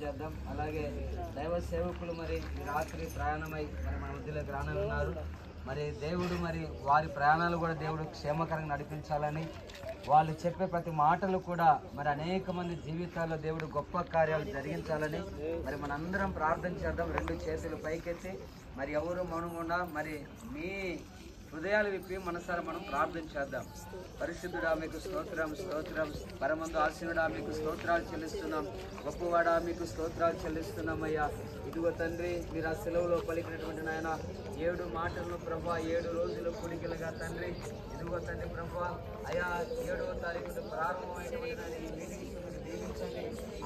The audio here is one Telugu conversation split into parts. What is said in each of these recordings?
చేద్దాం. అలాగే దైవ సేవకులు మరి రాత్రి ప్రయాణమై మరి మన మధ్యలోకి రానున్నారు. మరి దేవుడు మరి వారి ప్రయాణాలు కూడా దేవుడు క్షేమకరంగా నడిపించాలని, వాళ్ళు చెప్పే ప్రతి మాటలు కూడా మరి అనేక మంది జీవితాల్లో దేవుడు గొప్ప కార్యాలు జరిగించాలని మరి మనందరం ప్రార్థన చేద్దాం. 2 చేతులు పైకెత్తి మరి ఎవరు మౌనంగా మరి మీ హృదయాలు విప్పి మనసారా మనం ప్రార్థన చేద్దాం. పరిశుద్ధుడా మీకు స్తోత్రం, స్తోత్రం. పరమందు ఆశీనుడా మీకు స్తోత్రాలు చెల్లిస్తున్నాం. గొప్పవాడా మీకు స్తోత్రాలు చెల్లిస్తున్నాం అయ్యా. ఇదిగో తండ్రి, మీరు ఆ సెలవులో పలికినటువంటి నాయన 7 మాటలను ప్రభా 7 రోజులు కుడికిలుగా తండ్రి, ఇదిగో తండ్రి ప్రభా అయ్యా 7వ తారీఖు ప్రారంభమైనటువంటి ఈ మీటింగ్స్ దీవించండి,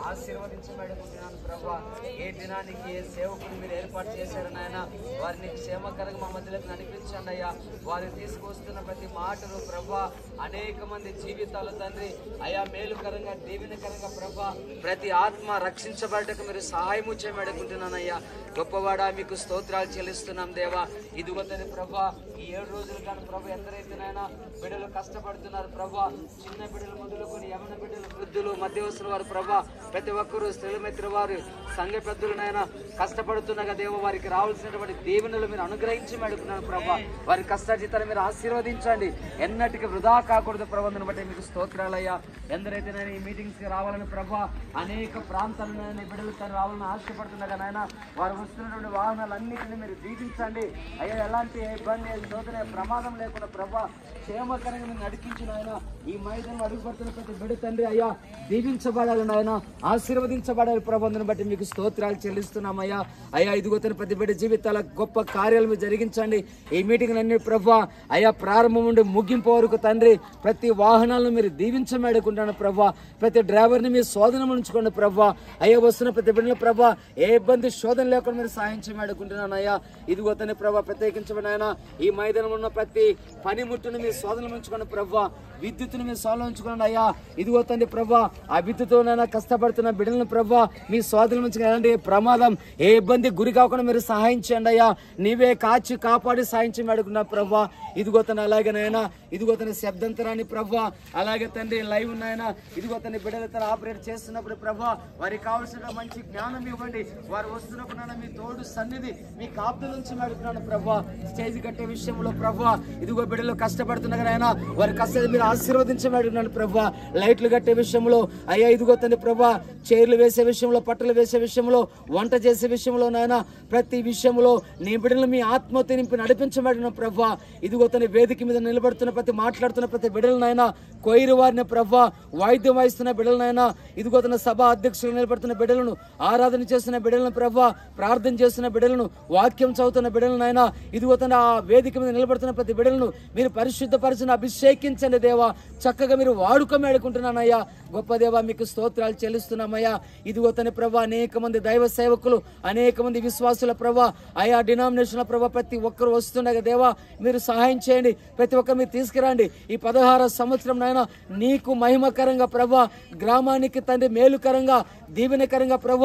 ఆశీర్వదించబడుకుంటున్నాను ప్రభా. ఏ దినానికి ఏ సేవకుని మీరు ఏర్పాటు చేశారు నాయన, వారిని క్షేమకరంగా మా మధ్యలోకి నడిపించండి అయ్యా. వారు తీసుకొస్తున్న ప్రతి మాటలు ప్రభా అనేక మంది జీవితాలు తండ్రి అయా మేలుకరంగా దీవెనకరంగా ప్రభా ప్రతి ఆత్మ రక్షించబడటకు మీరు సహాయము చేయబడుకుంటున్నానయ్యా. గొప్పవాడా మీకు స్తోత్రాలు చెల్లిస్తున్నాం దేవా. ఇదిగో తండ్రి ప్రభా ఈ 7 రోజులు కానీ ప్రభా ఎందరైతేనైనా బిడ్డలు కష్టపడుతున్నారు ప్రభా, చిన్న బిడ్డలు మొదలుకొని యవన బిడ్డలు, వృద్ధులు, మధ్యవస్తుల వారు ప్రభా ప్రతి ఒక్కరూ స్త్రీలమిత్ర వారు సంఘ పెద్దలనైనా కష్టపడుతున్నాగా దేవ, వారికి రావాల్సినటువంటి దీవెనలు మీరు అనుగ్రహించి అడుగుతున్నాను ప్రభా. వారి కష్టార్జితాలు మీరు ఆశీర్వదించండి, ఎన్నటికి వృధా కాకూడదు ప్రభావం బట్టి మీకు స్తోత్రాలయ్యా. ఎందరైతే నేను ఈ మీటింగ్స్కి రావాలని ప్రభా అనేక ప్రాంతాలను బిడ్డలు తను రావాలని ఆశపడుతున్నాగా నాయన, వారు వస్తున్నటువంటి వాహనాలన్నింటినీ మీరు దీవించండి అయ్యా. ఎలాంటి ఇబ్బంది శోధన ప్రమాదం లేకుండా ప్రభా క్షేమకరంగా మీరు నడిపించిన ఆయన ఈ మైదానం అడుగుపడుతున్న ప్రతి బిడ్డ తండ్రి అయ్యా దీవించబడాలి నాయన, ఆశీర్వదించబడాలి ప్రభావం బట్టి మీకు స్తోత్రాలు చెల్లిస్తున్నామయ్యా. అయ్యా ఇదిగో తన ప్రతి బిడ్డ జీవితాల గొప్ప కార్యాలు మీరు జరిగించండి. ఈ మీటింగ్ అన్ని ప్రభా అయ్యా ప్రారంభం నుండి ముగింపు వరకు తండ్రి ప్రతి వాహనాలను మీరు దీవించమేడుకుంటాను ప్రభా. ప్రతి డ్రైవర్ని మీరు శోధన ఉంచుకోండి ప్రభా. అయ్యా వస్తున్న ప్రతి బిడ్డలు ప్రభా ఏ ఇబ్బంది శోధన లేకుండా మీరు సాయం చేయమేడుకుంటున్నాను అయ్యా. ఇదిగో తన ప్రభా ప్రత్యేకించబడిన ఆయన ఈ మైదానంలో ఉన్న ప్రతి పనిముట్టును మీరు శోధన ఉంచుకోండి ప్రభా. విద్యుత్తును మీరు శోధన ఉంచుకోండి అయ్యా. ఇదిగో తండ్రి ప్రభా ఆ విద్యుత్తునైనా కష్టపడుతున్న బిడ్డలను ప్రభా మీ శోధన ఉంచుకుని ఎలాంటి ప్రమాదం ఏ ఇబ్బంది గురి కాకుండా మీరు సహాయం చేయండి అయ్యా. నీవే కాచి కాపాడి సాయం చేయమేడుకున్నా ప్రభా. ఇదిగో తన అలాగేనైనా ఇదిగో తన శబ్దంతరాన్ని ప్రభా అలాగే తండ్రి లైవ్ ఉన్నాయన ఇదిగో తన బిడ్డలు తన ఆపరేట్ చేస్తున్నప్పుడు ప్రభా వారికి కావాల్సిన మంచి జ్ఞానం ఇవ్వండి. వారు వస్తున్నప్పుడు మీ తోడు సన్నిధి మీ కాపుదల నుంచి అడుగుతున్నాను ప్రభా. స్టేజ్ కట్టే విషయంలో ప్రభా ఇదిగో బిడ్డలు కష్టపడుతున్నారు ఆయన, వారి కష్ట మీరు ఆశీర్వదించమడుగుతున్నాను ప్రభా. లైట్లు కట్టే విషయంలో అయ్యా ఇదిగో తన ప్రభా చైర్లు వేసే విషయంలో, పట్టలు వేసే విషయంలో, వంట చేసే విషయంలో నాయన ప్రతి విషయంలో నీ బిడ్డలు మీ ఆత్మతో నింపి నడిపించబడిన ప్రభా. ఇదిగో తన వేదిక మీద నిలబడుతున్న ప్రతి మాట్లాడుతున్న ప్రతి బిడ్డలనైనా, కొయిరు వారిని ప్రభా వాయిద్యం వాయిస్తున్న బిడ్డలనైనా, ఇదిగో తన సభ అధ్యక్షులు నిలబడుతున్న బిడ్డలను, ఆరాధన చేస్తున్న బిడ్డలను ప్రభా, ప్రార్థన చేస్తున్న బిడ్డలను, వాక్యం చదువుతున్న బిడ్డలనైనా, ఇదిగో తన వేదిక మీద నిలబడుతున్న ప్రతి బిడ్డలను మీరు పరిశుద్ధపరిచిన అభిషేకించండి దేవా. చక్కగా మీరు వాడుకోమేడుకుంటున్నానయ్యా. గొప్ప దేవా మీకు స్తోత్రాలు చెల్లిస్తున్నామయ్యా. ఇదిగో తన ప్రభా అనేక మంది దైవ సేవకులు, అనేక మంది విశ్వాసుల ప్రభా ఆయా డినామినేషన్ల ప్రభా ప్రతి ఒక్కరు వస్తుండగా దేవా మీరు సహాయం చేయండి. ప్రతి ఒక్కరు మీరు తీసుకురండి. ఈ 16వ సంవత్సరం నాయన నీకు మహిమకరంగా ప్రభా, గ్రామానికి తండ్రి మేలుకరంగా దీవెనకరంగా ప్రభా